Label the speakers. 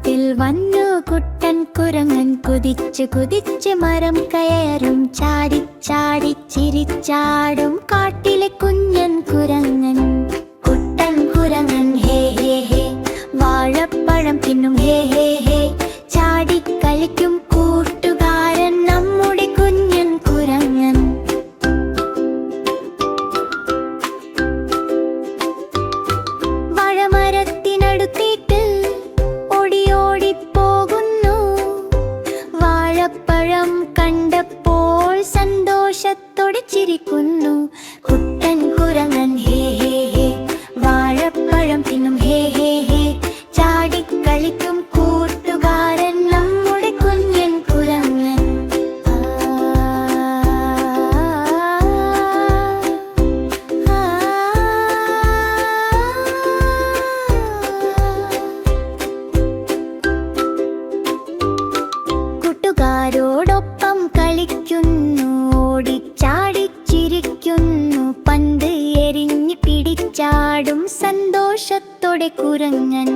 Speaker 1: കാട്ടിൽ വന്നു കുട്ടൻ കുരങ്ങൻ കുതിച്ച് കുതിച്ച് മരം കയറും ചാടി ചാടി ചിരിച്ചാടും കാട്ടിലെ കുഞ്ഞൻ കുരങ്ങൻ. കുട്ടൻ കുരങ്ങൻ ഹേ ഹേ ഹേ വാഴപ്പഴം തിന്നും ഹേ ഹേ ഹേ ചാടി കളിക്കും കൂട്ടുകാരൻ നമ്മുടെ കുഞ്ഞൻ കുരങ്ങൻ. വാഴമരത്തിനടുത്തേക്ക് ഓടി ഓടി പോകുന്നു. വാഴപ്പഴം കണ്ടപ്പോൾ സന്തോഷത്തോടെ ചിരിക്കുന്നു. കുട്ടൻ കുരങ്ങൻ ഹേ ഹേ ഹേ വാഴപ്പഴം തിന്നും ഹേ ഹേ ഹേ ചാടി കളിക്കും കൂട്ടുകാരൻ നമ്മുടെ കുഞ്ഞൻ കുരങ്ങൻ. കൂട്ടുകാരോടൊപ്പം കളിക്കുന്നു, ഓടിച്ചാടി ചിരിക്കുന്നു, പന്ത് എറിഞ്ഞ് പിടിച്ചാടും സന്തോഷത്തോടെ കുരങ്ങൻ.